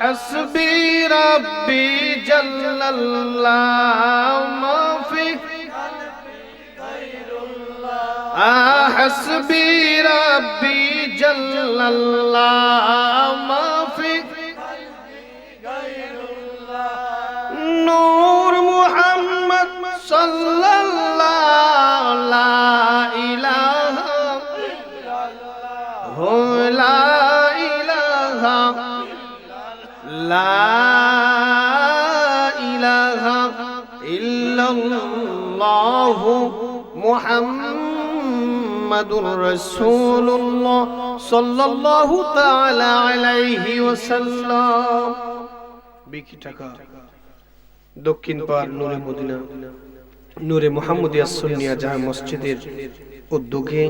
হাসবি রাব্বি জাল্লাল্লাহ মাফি হাসবি রাব্বি জাল্লাল্লাহ মাফি নূর মুহাম্মদ সাল্লাল্লাহু লা ইলাহা লা ইলাহা লা ইলাহা ইল্লাল্লাহু মুহাম্মাদুর রাসূলুল্লাহ সাল্লাল্লাহু তাআলা আলাইহি ওয়াসাল্লাম। বিকি টাকা দক্ষিণ পাড় নূরে মদিনা নূরে মুহাম্মদিয়া সুন্নিয়া জামে মসজিদের উদ্যোগে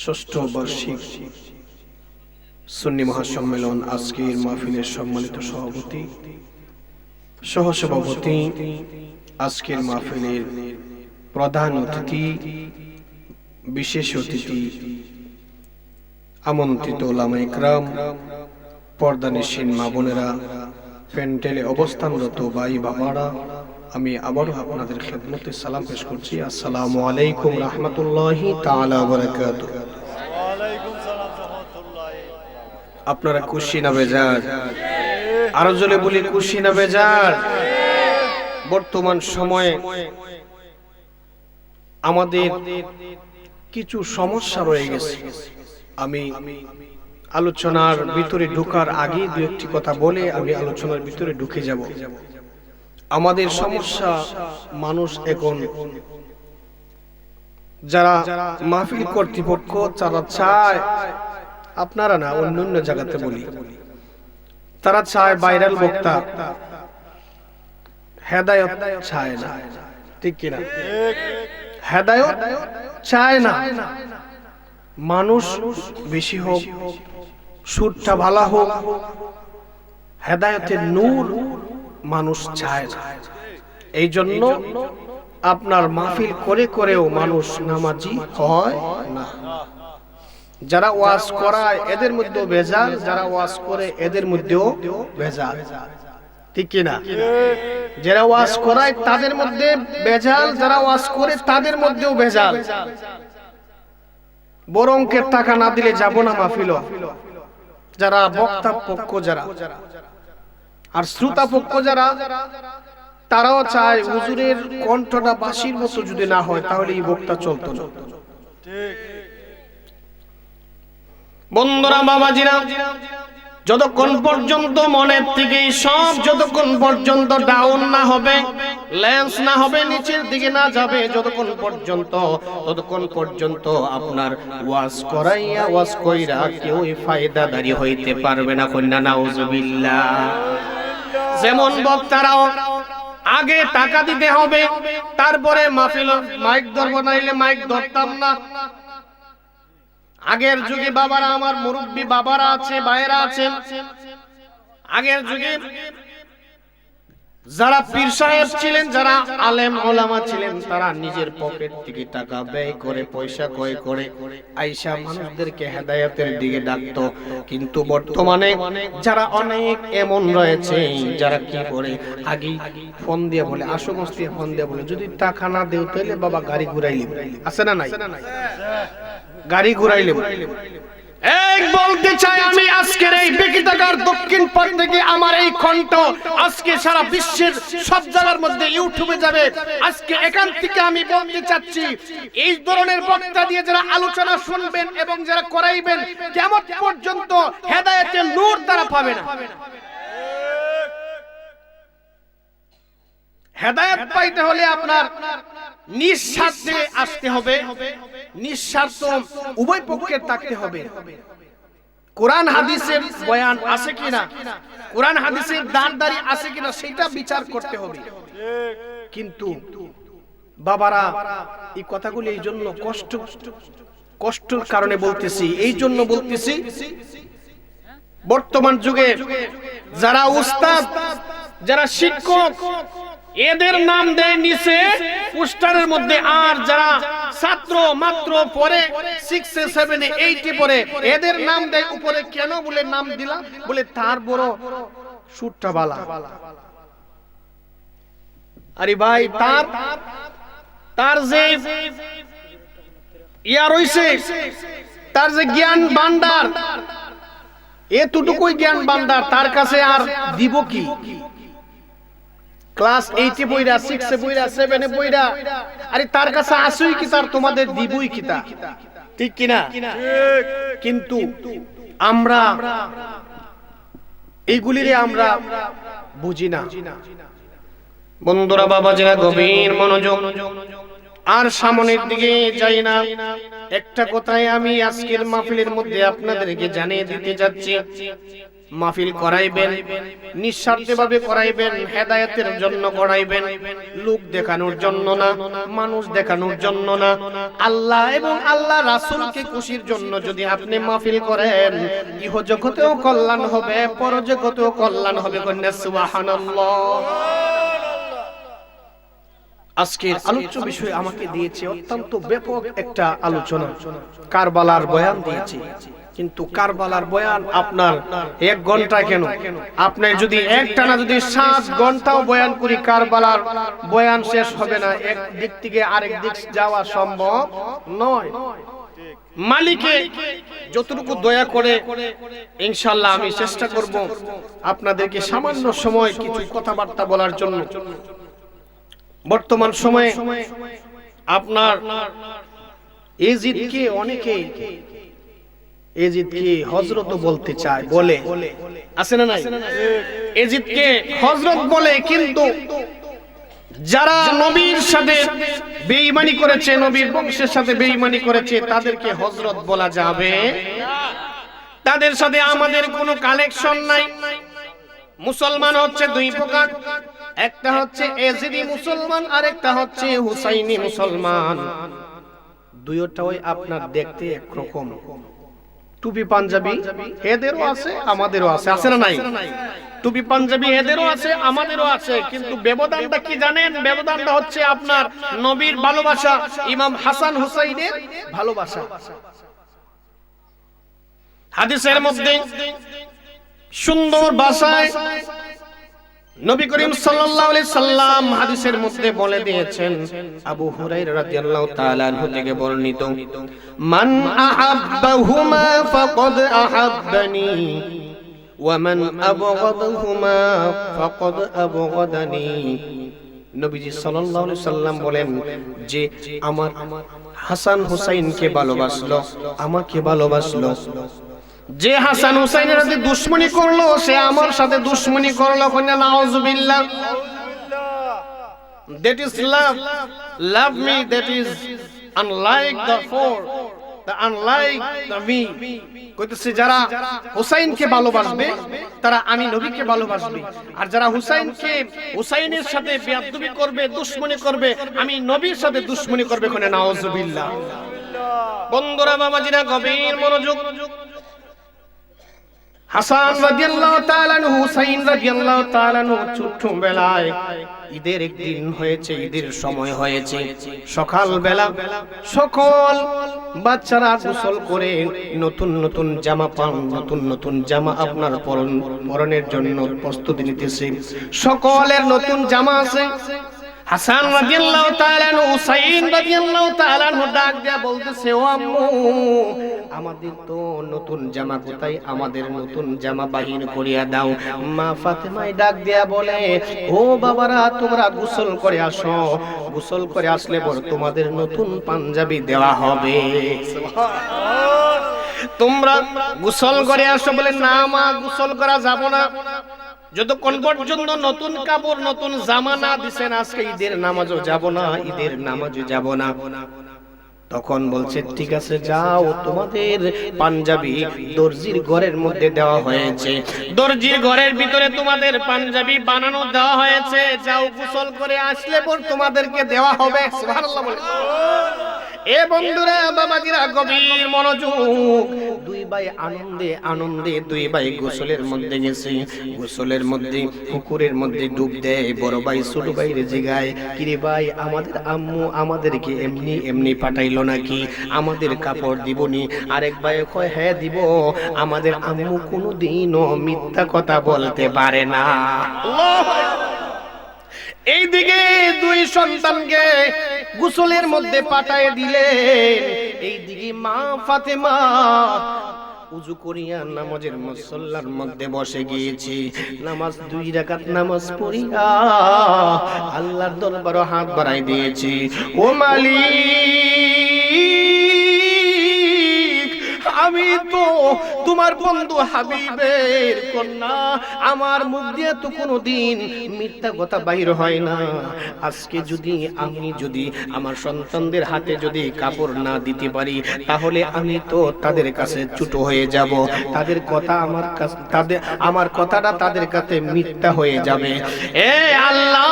ষষ্ঠ বার্ষিক সুন্নি মহাসম্মেলন আজকের মাহফিলের সম্মানিত সভাপতি সহসভাপতি, আজকের মাহফিলের প্রধান অতিথি, বিশেষ অতিথি, আমন্ত্রিত ওলামা ইকরাম, পর্দানিশীন মা বোনেরা, প্যান্ডেলে অবস্থানরত ভাই বাবারা, আমি আবারও আপনাদের খেদমতে সালাম পেশ করছি। আসসালামু আলাইকুম রাহমাতুল্লাহি তাআলা ওয়া বারাকাতুহু। আপনারা খুশি না বেজার? আরো জোরে বলি খুশি না বেজার? বর্তমান সময়ে আমাদের কিছু সমস্যা রয়ে গেছে। আমি আলোচনার ভিতরে ঢোকার আগে দু একটি কথা বলে আমি আলোচনার ভিতরে ঢুকে যাব। আমাদের সমস্যা, মানুষ এখন যারা মাহফিল কর্তৃপক্ষ তারা চায়, আপনারা না অন্য জায়গাতে বলি, তারা চায় ভাইরাল বক্তা, হেদায়েত চায় না। ঠিক কিনা? হেদায়েত চায় না। মানুষ বেশি হোক, সুরটা ভালো হোক, হেদায়েতের নূর মানুষ চায় না। এই জন্য আপনার মাহফিল করে করেও মানুষ নামাজি হয় না। যারা ওয়াজ করায় এদের মধ্যেও ভেজাল, যারা ওয়াজ করে এদের মধ্যেও ভেজাল। ঠিক কিনা? যারা ওয়াজ করায় তাদের মধ্যে ভেজাল, যারা ওয়াজ করে তাদের মধ্যেও ভেজাল। বড় অঙ্কের টাকা না দিলে যাব না মাহফিল। যারা বক্তা পক্ষ যারা আর শ্রোতা পক্ষ যারা, তারাও চায় হুজুরের কণ্ঠটা বাঁশির মতো যদি না হয় তাহলে এই বক্তা চলতো না। বন্ধুরা, বাবাজিরা, যতক্ষণ পর্যন্ত মনের থেকে সব যতক্ষণ পর্যন্ত ডাউন না হবে, লেন্স না হবে, নিচের দিকে না যাবে, ততক্ষণ পর্যন্ত আপনার ওয়াজ করাইয়া ওয়াজ কইরা কেউই ফায়দাদারি হইতে পারবে না। কন্যা নাউজুবিল্লাহ। যেমন বক্তারাও আগে টাকা দিতে হবে, তারপরে মাহফিল মাইক ধরব, নাইলে মাইক ধরতাম না। আগের যুগে বাবারা, আমার মুরব্বী বাবারা আছে, ভাইয়েরা আছেন, আগের যুগে যারা পীর সাহেব ছিলেন, যারা আলেম ওলামা ছিলেন, তারা নিজের পকেট থেকে টাকা ব্যয় করে, পয়সা ক্রয় করে আইসা মানুষদেরকে হেদায়েতের দিকে ডাকতো। কিন্তু বর্তমানে যারা অনেক এমন রয়েছে যারা কি করে, আগে ফোন দিয়ে বলে, আসো মস্তি, ফোন দিয়ে বলে যদি টাকা না দেও তাহলে বাবা গাড়ি ঘুরাইলি। আছে না নাই? গাড়ি ঘুরাইলে এক বলতে চাই, আমি আজকের এই বেকিটাকার দক্ষিণ পাড় থেকে আমার এই কণ্ঠ আজকে সারা বিশ্বের সব জায়গার মধ্যে ইউটিউবে যাবে। আজকে এখান থেকে আমি বলতে চাচ্ছি, এই ধরনের বক্তা দিয়ে যারা আলোচনা শুনবেন এবং যারা করাইবেন, কিয়ামত পর্যন্ত হেদায়েতের নূর তারা পাবে না। হেদায়েত পাইতে হলে আপনার নিঃস্বার্থে আসতে হবে, নিঃস্বার্থ উভয় পক্ষের থাকতে হবে। কোরআন হাদিসের বয়ান আছে কিনা, কোরআন হাদিসের দাঁড়দারি আছে কিনা সেটা বিচার করতে হবে। কিন্তু বাবারা, এই কথাগুলি এই জন্য কষ্টের কারণে বলতেছি, এই জন্য বলতেছি, বর্তমান যুগে যারা উস্তাদ, যারা শিক্ষক, এদের নাম দেয় নিচে পোস্টারের মধ্যে। আর যারা ছাত্র মাত্র পরে 6 7 8 পরে এদের নাম দেয় উপরে। কেন বলে নাম দিলাম? বলে তার বড় সুটটা বালা। আরে ভাই, তার যে ইয়া রইছে, তার যে জ্ঞান ভান্ডার, এতটুকুই জ্ঞান ভান্ডার, তার কাছে আর দিব কি? ক্লাস 8 এ পড়া, 6 এ পড়া, 7 এ পড়া, আরে তার কাছে আসুই কি, তার তোমাদের দিবই কি? তা ঠিক কি না? কিন্তু আমরা এইগুলিরে আমরা বুঝি না। বন্ধুরা, বাবাজিরা, গভীর মনোযোগ। আর সামনের দিকে যাই না, একটা কথাই আমি আজকের মাহফিলের মধ্যে আপনাদেরকে জানিয়ে দিতে যাচ্ছি। মাহফিল করাইবেন, নিঃস্বার্থভাবে করাইবেন, হেদায়েতের জন্য করাইবেন, লোক দেখানোর জন্য না, মানুষ দেখানোর জন্য না, আল্লাহ এবং আল্লাহ রাসূলকে খুশির জন্য যদি আপনি মাহফিল করেন, ইহ জগতেও কল্যাণ হবে, পরজগতেও কল্যাণ হবে। কন্যা সুবহানাল্লাহ। আজকের আলোচ্য বিষয় আমাকে দিয়েছে অত্যন্ত ব্যাপক একটা আলোচনা, কারবালার বয়ান দিয়েছে। কিন্তু কারবালার বয়ান আপনার 1 ঘন্টা কেন, আপনি যদি একটানা যদি 7 ঘন্টাও বয়ান করি, কারবালার বয়ান শেষ হবে না। এক দিক থেকে আরেক দিক যাওয়া সম্ভব নয়। মালিকে যতটুকু দয়া করে ইনশাআল্লাহ আমি চেষ্টা করব আপনাদেরকে সামান্য সময় কিছু কথাবার্তা বলার জন্য। বর্তমান সময়ে আপনার এজিদকে অনেকে এজিদকে হযরত বলতে চায়, বলে, আছে না নাই? এজিদকে হযরত বলে, কিন্তু যারা নবীর সাথে বেঈমানি করেছে, নবীর বংশের সাথে বেঈমানি করেছে, তাদেরকে হযরত বলা যাবে না। তাদের সাথে আমাদের কোনো কানেকশন নাই। মুসলমান হচ্ছে 2 প্রকার, একটা হচ্ছে এজিদি মুসলমান, আর একটা হচ্ছে হুসাইনি মুসলমান। দুইটাই আপনার দেখতে একরকম। টুপি পাঞ্জাবি এদেরও আছে, আমাদেরও আছে, আছে না নাই? টুপি পাঞ্জাবি এদেরও আছে, আমাদেরও আছে। কিন্তু ব্যবধানটা কি জানেন? ব্যবধানটা হচ্ছে আপনার নবীর ভালোবাসা, ইমাম হাসান হুসাইনের ভালোবাসা। হাদিসের মধ্যে সুন্দর ভাষায় নবী করিম সাল্লাল্লাহু আলাইহি সাল্লাম হাদিসের মধ্যে বলে দিয়েছেন, আবু হুরায়রা রাদিয়াল্লাহু তাআলা আনহু থেকে বর্ণিত, মান আহাব্বাহুমা ফাকাদ আহাব্বানি ওয়া মান আবগাদাহুমা ফাকাদ আবগাদানি। নবীজি সাল্লাল্লাহু আলাইহি সাল্লাম বলেন যে আমার হাসান হুসাইনকে ভালোবাসলো, আমাকে ভালোবাসলো। যে হাসান হুসাইনের সাথে দুশমনি করলো, সে আমার সাথে দুশমনি করলো। কন্যা নাউজুবিল্লাহ। That is love. Love me, that is unlike the four, the unlike the me. কইতেছে যারা হুসাইনকে ভালোবাসবে তারা আমি নবীকে ভালোবাসবে, আর যারা হুসাইনের সাথে বেয়াদবি করবে, দুশমনি করবে, আমি নবীর সাথে দুশমনি করবে। কন্যা নাউজুবিল্লাহ। বন্ধুরা, বাবাজিরা, গভীর মনোযোগ। হাসান রাদিয়াল্লাহু তাআলা আনহু, হুসাইন রাদিয়াল্লাহু তাআলা আনহু ছোটবেলায় ঈদের একদিন হয়েছে, ঈদের সময় হয়েছে, সকাল বেলা সকল বাচ্চারা গোসল করে নতুন নতুন জামা পান, নতুন নতুন জামা আপনার পরনের জন্য প্রস্তুতি নিতেছে। সকলের নতুন জামা আছে। হাসান রাদিয়াল্লাহু তাআলা আনহু হুসাইন রাদিয়াল্লাহু তাআলা আনহু ডাক দিয়া বলতেছে, ও আম্মু, আমাদের তো নতুন জামা কোথায়? আমাদের নতুন জামা বাহির করিয়া দাও। মা ফাতেমাই ডাক দিয়া বলে, ও বাবারা, তোমরা গোসল করে আসো, গোসল করে আসলে পর তোমাদের নতুন পাঞ্জাবি দেওয়া হবে। তোমরা গোসল করে আসো। বলে, না মা, গোসল করা যাব না যতক্ষণ পর্যন্ত নতুন কাপড়, নতুন জামা না দিছেন। আজকে ঈদের নামাজও যাব না, ঈদের নামাজও যাব না। তখন বলছে, ঠিক আছে, যাও, তোমাদের পাঞ্জাবি দর্জির ঘরের মধ্যে দেওয়া হয়েছে, দর্জির ঘরের ভিতরে তোমাদের পাঞ্জাবি বানানো দেওয়া হয়েছে, যাও গোসল করে আসলে পর তোমাদেরকে দেওয়া হবে। সুবহানাল্লাহ বলে। এ বন্ধুরা বাবাজিরা গভীর মনোযোগ। দুই ভাই আনন্দে আনন্দে দুই ভাই গোসলের মধ্যে গেছে। গোসলের মধ্যে পুকুরের মধ্যে ডুব দেয়। বড় ভাই ছোট ভাইরে জিগায়, কিরে ভাই আমাদের আম্মু আমাদেরকে এমনি এমনি পাঠাইলো নাকি, আমাদের কাপড় দিবনি? আরেক ভাই কয় হ্যাঁ দিব, আমাদের আম্মু কোনোদিনও মিথ্যা কথা বলতে পারে না। এইদিকে দুই সন্তানকে গোসলের মধ্যে পাঠায় দিলেন। এইদিকে মা ফাতেমা উযু করিয়া নামাজের মুসল্লার মধ্যে বসে গিয়েছি। নামাজ 2 রাকাত নামাজ পড়িয়া আল্লাহর দরবারে হাত বাড়াই দিয়েছি। ও মালিক, আমি তো তোমার বন্ধু হাবিবের কন্যা, আমার মুখ দিয়ে তো কোনোদিন মিথ্যা কথা বাইর হয় না। আজকে যদি আমি আমার সন্তানদের হাতে যদি কাপড় না দিতে পারি, তাহলে আমি তো তাদের কাছে ছোট হয়ে যাব। তাদের কথা আমার কথাটা তাদের কাছে মিথ্যা হয়ে যাবে। এ আল্লাহ,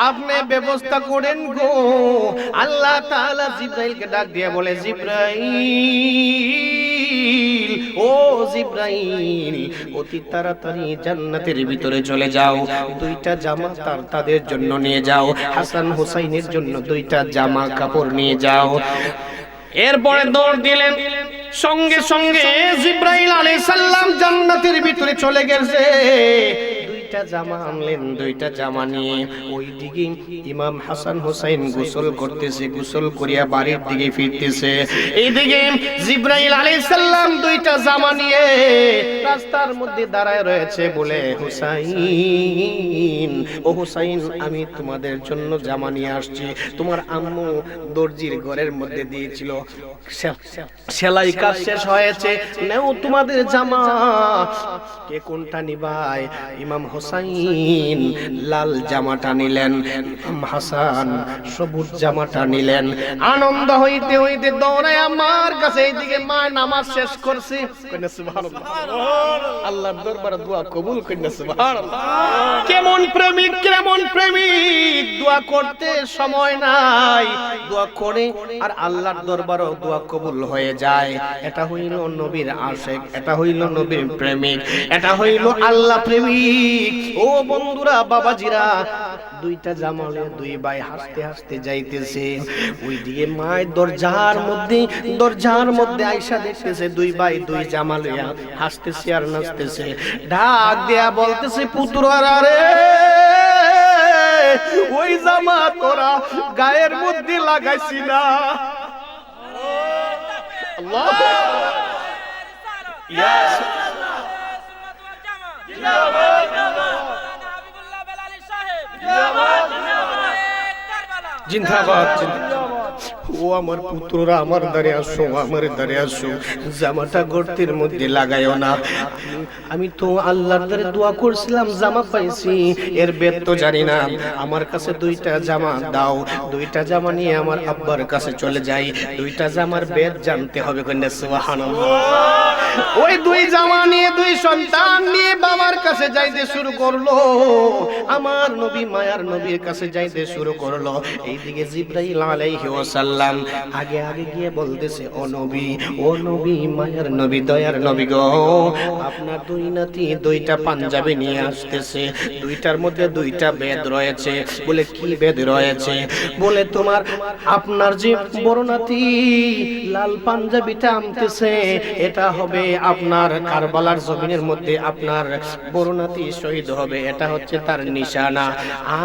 আপনি ব্যবস্থা করেন গো। আল্লাহ তাআলা জিবরাইলকে ডাক দিয়ে বলে, জিবরাইল, ও জিবরাইল, অতি তাড়াতাড়ি জান্নাতের ভিতরে চলে যাও। 2টা জামা তাদের জন্য নিয়ে যাও। হাসান হুসাইনের জন্য 2টা জামা কাপড় নিয়ে যাও। এরপরে দৌড় দিলেন। সঙ্গে সঙ্গে জিবরাইল আলাইহিস সালাম জান্নাতের ভিতরে চলে গেছে। 2টা জামা আনলেন। 2টা জামা নিয়ে ওইদিকে ইমাম হাসান হুসাইন গোসল করতেছে। গোসল করিয়া বাড়ির দিকে ফিরতেছে। এইদিকে জিবরাইল আলাইহিস সালাম 2টা জামা নিয়ে রাস্তার মধ্যে দাঁড়ায় রয়েছে। বলে, হুসাইন, ও হুসাইন, আমি তোমাদের জন্য জামা নিয়ে আসছি। তোমার আম্মু দর্জির ঘরের মধ্যে দিয়েছিল, সেলাই কাজ শেষ হয়েছে, নেও তোমাদের জামা। কে কোনটা নিবাই? ইমাম হুসাইন লাল জামাটা নিলেন, ইমাম হাসান সবুজ জামাটা নিলেন। আনন্দ হইতে হইতে দৌড়ায় আমার কাছে। এইদিকে মা নামাজ শেষ করছে। সুবহানাল্লাহ, আল্লাহর দরবারে দোয়া কবুল করেন। সুবহানাল্লাহ, কেমন প্রেমিক, কেমন প্রেমিক! দোয়া করতে সময় নাই, দোয়া করে আর আল্লাহর দরবারে দোয়া কবুল হয়ে যায়। এটা হইল নবীর আশিক, এটা হইল নবীর প্রেমিক, এটা হইল আল্লাহ প্রেমিক। ও বন্ধুরা বাবাজিরা, 2টা জামালে 2 ভাই হাসতে হাসতে যাইতেছে। ওইদিকে মায়ের দরজার মধ্যে আয়েশা দেখতেছে 2 ভাই 2 জামা লইয়া হাসতেছে আর নাচতেছে। ডাক দেয়া বলতেছে, পুত্ররা রে, ওই জামা তোরা গায়ের মধ্যে লাগাইছি না। আল্লাহ, ইয়া জিন্দাবাদ। ও আমার পুত্ররা, আমার দ্বারে আসো, আমার দ্বারে আসো। জামাটা গর্তের মধ্যে লাগাইও না। আমি তো আল্লাহর দ্বারে দোয়া করছিলাম, জামা পাইছি, এর বেদ তো জানি না। আমার কাছে 2টা জামা দাও। 2টা জামা নিয়ে আমার আব্বার কাছে চলে যাই। 2টা জামার বেদ জানতে হবে। কন্যা সুবহানাল্লাহ। ওই 2 জামা নিয়ে 2 সন্তান নিয়ে বাবার কাছে যাইতে শুরু করলো। আমার নবী মায়ার নবীর কাছে যাইতে শুরু করলো। এইদিকে জিবরাইল আলাইহি ওয়াসাল্লাম আগে আগে গিয়ে বলতেছে, ও নবী, ও নবী, মায়ার নবী, দয়ার নবী গো, আপনার 2 নাতি 2টা পাঞ্জাবি নিয়ে আসতেছে। 2টার মধ্যে 2টা বেদ রয়েছে। বলে, কি বেদ রয়েছে? বলে, আপনার যে বড় নাতি লাল পাঞ্জাবিটা আনতেছে, এটা হবে আপনার কারবালার জমিনের মধ্যে আপনার বড় নাতি শহীদ হবে, এটা হচ্ছে তার নিশানা।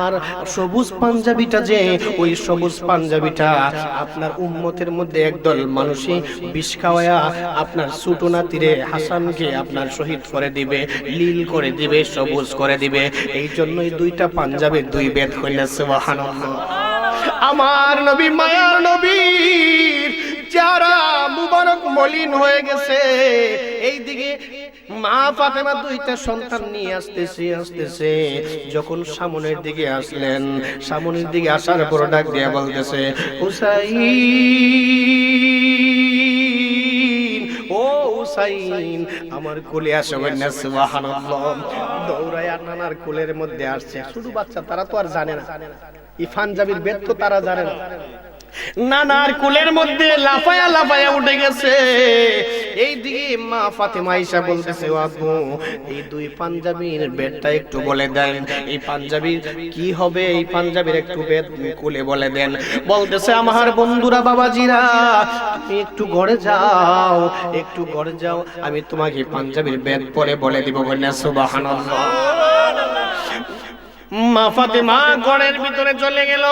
আর সবুজ পাঞ্জাবিটা যে, ওই সবুজ পাঞ্জাবিটা আপনার উম্মতের মধ্যে একদল মানুষই বিষ খাওয়ায়া আপনার ছোট নাতিরে হাসানকে আপনার শহীদ করে দিবে, লীল করে দিবে, সবুজ করে দিবে। এই জন্যই 2টা পাঞ্জাবির 2 বেদ কইনা। সুবহানাল্লাহ। আমার নবী মায়ার নবীর চেহারা মুবারক মলিন হয়ে গেছে। এইদিকে মা ফাতেমা 2টা সন্তান নিয়ে আসতেছে। যখন সামনের দিকে আসলেন, সামনের দিকে আসার পর ডাক দিয়ে বলতেছে, হুসাইন, ও হুসাইন, আমার কোলে আসো। সুবহানাল্লাহ। দৌড়ায় নানার কোলের মধ্যে আসছে। শুধু বাচ্চা, তারা তো আর জানে না। এই পাঞ্জাবির বেদ তো তারা জানে না। নানার কুলের মধ্যে লাফায়া লাফায়া উঠে গেছে। এইদিকে মা ফাতেমা আয়েশা বলতেছে, আব্বু এই দুই পাঞ্জাবির বেদটা একটু বলে দেন, এই পাঞ্জাবির কি হবে, এই পাঞ্জাবির একটু বেদ কুলে বলে দেন। বলতেছে, আমার বন্ধুরা বাবাজিরা, তুমি একটু ঘরে যাও, একটু ঘরে যাও, আমি তোমাকে পাঞ্জাবির বেদ পরে বলে দিব। বলেন সুবহানাল্লাহ। মা ফাতেমা ঘরের ভিতরে চলে গেল।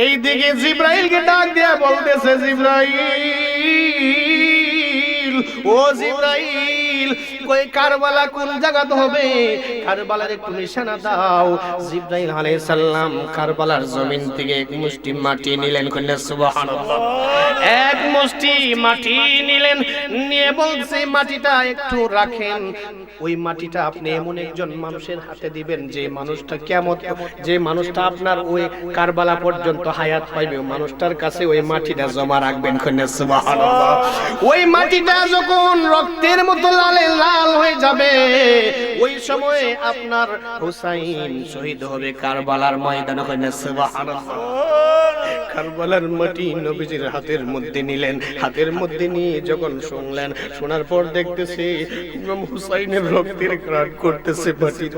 এইদিকে জিবরাইলকে ডাক দিয়া বলতেছে, জিবরাইল, ও জিবরাইল, কই কারবালা কোন জায়গাতে হবে, কারবালার একটু নিশানা দাও। জিবরাইল আলাইহিস সালাম কারবালার জমিন থেকে এক মুষ্টি মাটি নিলেন। কইলেন সুবহানাল্লাহ। এক মুষ্টি মাটি নিলেন, নিয়ে বলছে, মাটিটা একটু রাখেন, ওই মাটিটা আপনি এমন একজন মানুষের হাতে দিবেন যে মানুষটা কিয়ামত, যে মানুষটা আপনার ওই কারবালা পর্যন্ত হায়াত পাইবে, ওই মানুষটার কাছে ওই মাটিটা জমা রাখবেন। কইলেন সুবহানাল্লাহ। ওই মাটিটা যখন রক্তের মতো লালে লাল হয়ে যাবে, ওই সময় আপনার হুসাইন শহীদ হবে কারবালার ময়দানে। কইলেন সুবহানাল্লাহ। কারবালার মাটি নবীজির হাতের মধ্যে নিলেন, হাতের মধ্যে নিয়ে যখন শুনলেন, শোনার পর দেখতেছি ইমাম হুসাইনের রক্তের গ্রাণ করতেছে মাটির,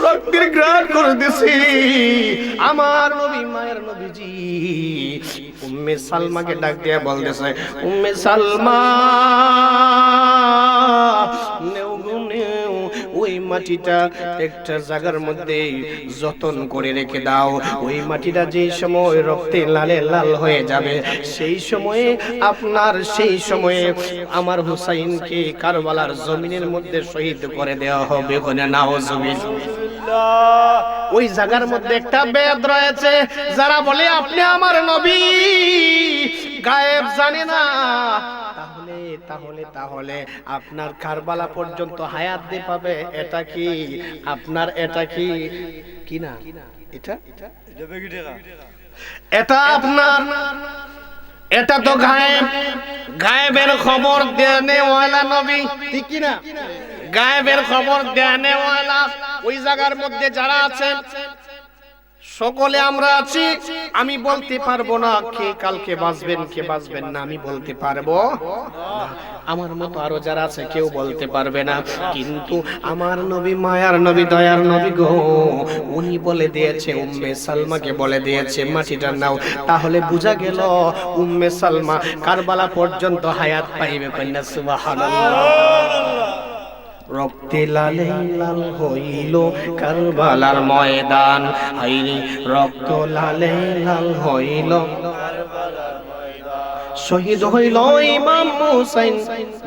রক্তের গ্রাণ করতেছে। আমার নবী, মায়ের নবীজি উম্মে সালমাকে ডাক দিয়া বলতেছে, উম্মে সালমা, ওই মাটিটা একটা জায়গার মধ্যে যতন করে রেখে দাও। ওই মাটিটা যে সময় রক্তে লালে লাল হয়ে যাবে, সেই সময়ে আপনার, সেই সময়ে আমার হুসাইনকে কারবালার জমিনের মধ্যে শহীদ করে দেওয়া হবে। ওই জায়গার মধ্যে একটা বেদ রয়েছে, যারা বলে আপনি আমার নবী, গায়েব জানে না, তাহলে তাহলে আপনার কারবালা পর্যন্ত হায়াত দিয়ে পাবে। এটা কি আপনার, এটা কি কিনা, এটা আপনার, এটা তো গায়েব, গায়েবের খবর দেনেওয়ালা নবী, ঠিক কিনা? গায়েবের খবর দেনেওয়ালা ওই জায়গার মধ্যে যারা আছেন সকলে আমরা আছি। আমি বলতে পারবো না কে কালকে বাঁচবেন কে বাঁচবেন না, আমি বলতে পারবো না। আমার মতো আরো যারা আছে কেউ বলতে পারবে না। কিন্তু আমার নবী, মায়ার নবী, দয়ার নবী গো, উনি বলে দিয়েছে, উম্মে সালমাকে বলে দিয়েছে মাটিটা নাও। তাহলে বোঝা গেল উম্মে সালমা কারবালা পর্যন্ত হায়াত পাইবে। কন্যা সুবহানাল্লাহ। রক্তে লালে লাল হইল কারবালার ময়দান, হাইরে রক্ত লালে লাল হইল কারবালার ময়দান, শহীদ হইল ইমাম হুসাইন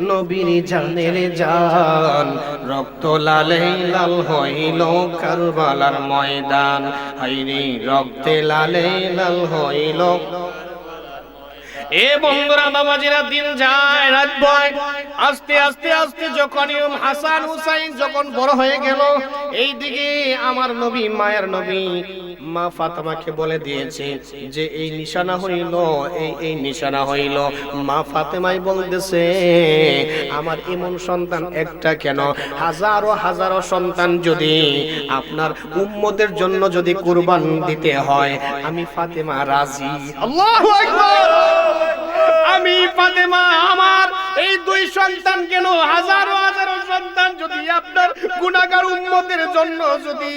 নবীর জানের জান। রক্ত লালে লাল হইল কারবালার ময়দান, হাইরে রক্তে লালে লাল হইল। এ বন্ধুরা বাবাজিরা, দিন যায় রাত বয়, আস্তে আস্তে আস্তে যখন ইমাম হাসান হুসাইন যখন বড় হয়ে গেল, এইদিকে আমার নবী, মায়ের নবী মা ফাতেমাকে বলে দিয়েছে যে এই নিশানা হইল, এই নিশানা হইল। মা ফাতেমাই বলতেছে, আমার এমন সন্তান একটা কেন, হাজারো হাজারো সন্তান যদি আপনার উম্মতের জন্য যদি কুরবান দিতে হয়, আমি ফাতেমা রাজি। আল্লাহু আকবার। আমি ফাতেমা আমার এই দুই সন্তান কেন, হাজারো হাজারো সন্তান যদি আপনার গুনাহগার উম্মতের জন্য যদি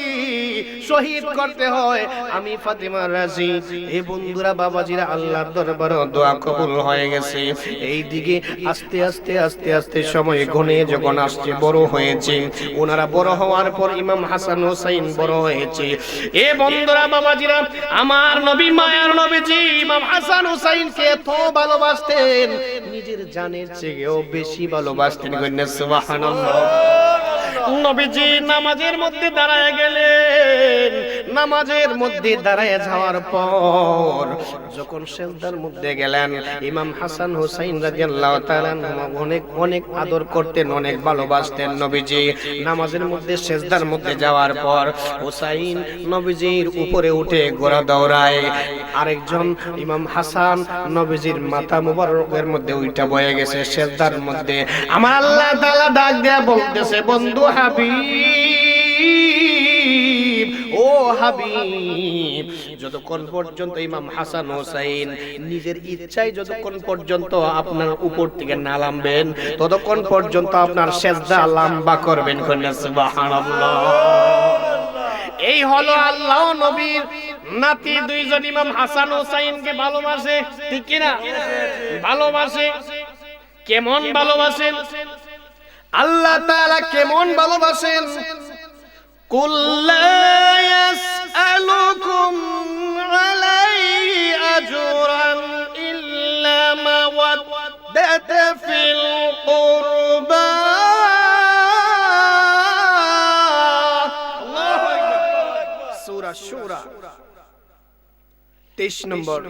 শহীদ করতে হয়, আমি ফাতেমা রাজি। এই বন্ধুরা বাবাজিরা, আল্লাহর দরবারে দোয়া কবুল হয়ে গেছে। এই দিকে আস্তে আস্তে আস্তে আস্তে সময় ঘনে যখন আসছে, বড় হয়েছে, ওনারা বড় হওয়ার পর ইমাম হাসান হুসাইন বড় হয়েছে। এ বন্ধুরা বাবাজিরা, আমার নবী, মায়ার নবীজি ইমাম হাসান হুসাইনকে এত ভালোবাসতেন, নিজের জানের চেয়েও বেশি ভালোবাসতেন। সুবহানাল্লাহ। নবীজি নামাজের মধ্যে দাঁড়ায় গেলেন, নামাজের মধ্যে দাঁড়ায় যাওয়ার পর যখন সিজদার মধ্যে গেলেন, ইমাম হাসান হুসাইন রাদিয়াল্লাহু তাআলা অনেক অনেক আদর করতেন, অনেক ভালোবাসতেন। নবীজি নামাজের মধ্যে সিজদার মধ্যে যাওয়ার পর হুসাইন নবীজির উপরে উঠে ঘোড়া দৌড়ায়, আরেকজন ইমাম হাসান নবীজির মাথা মুবারকের মধ্যে উইটা বয়ে গেছে সিজদার মধ্যে। আমার আল্লাহ তাআলা ডাক দেয়া বলতেছে, বন্ধু হাবিব, ও হাবিব, যতক্ষণ পর্যন্ত ইমাম হাসান হোসেন নিজের ইচ্ছায় যতক্ষণ পর্যন্ত আপনার উপর থেকে না নামবেন, ততক্ষণ পর্যন্ত আপনার সিজদা লম্বা করবেন। সুবহানাল্লাহ। এই হলো আল্লাহ নবীর নাতি দুইজন ইমাম হাসান হোসেনকে ভালোবাসে, ঠিক কি না? ভালোবাসে। কেমন ভালোবাসেন? আল্লাহ তাআলা কেমন ভালোবাসেন? কুল লা ইয়াসআলুকুম আলাইহি আজরান ইল্লা মাওয়াদ্দাতা ফিল কুরবা। আল্লাহু আকবার। সূরা শুরা 23 নম্বর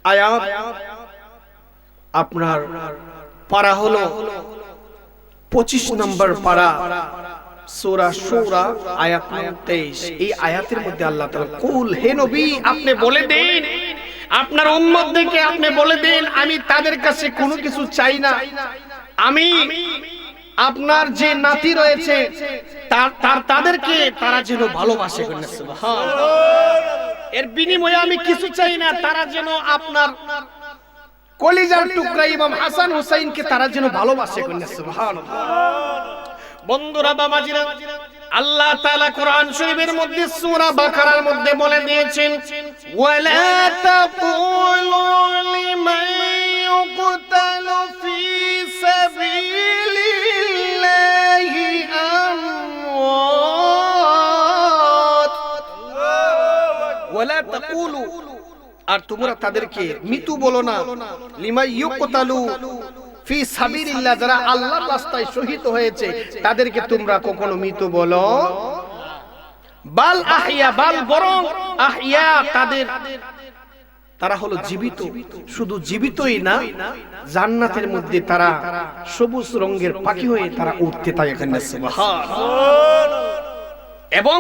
আয়াত। আপনার পারা হলো 25 নম্বর পারা, সূরা শুরা আয়াত 23। এই আয়াতের মধ্যে আল্লাহ তাআলা কুল, হে নবী আপনি বলে দিন, আপনার উম্মতদেরকে আপনি বলে দিন, আমি তাদের কাছে কোনো কিছু চাই না, আমি আপনার যে নাতি রয়েছে তাদেরকে তারা যেন ভালোবাসে। সুবহানাল্লাহ। এর বিনিময়ে আমি কিছু চাই না, তারা যেন আপনার কলিজার টুকরা ইমাম হাসান হোসেনকে তারা যেন ভালোবাসে। সুবহানাল্লাহ। বন্ধুরা, বাবাজিরা, আল্লাহ তাআলা কোরআন শরীফের মধ্যে সূরা বাকারার মধ্যে বলে দিয়েছেন, ওয়ালা তাকুলু লিমান ইউকতালু ফি সাবিলিল্লাহি আমওয়াত। ওয়ালা তাকুলু, আর তোমরা তাদেরকে মৃত্যু বলো না, লিমান ইউকতালু ফি সাবিলিল্লাহ, যারা আল্লাহর রাস্তায় শহীদ হয়েছে তাদেরকে তোমরা কখনো মৃত বলো, বাল আহইয়া, বাল বরং আহইয়া, তারা হলো জীবিত। শুধু জীবিতই না, জান্নাতের মধ্যে তারা সবুজ রঙের পাখি হয়ে তারা উঠতে থাকে। এখানে সুবহানাল্লাহ। এবং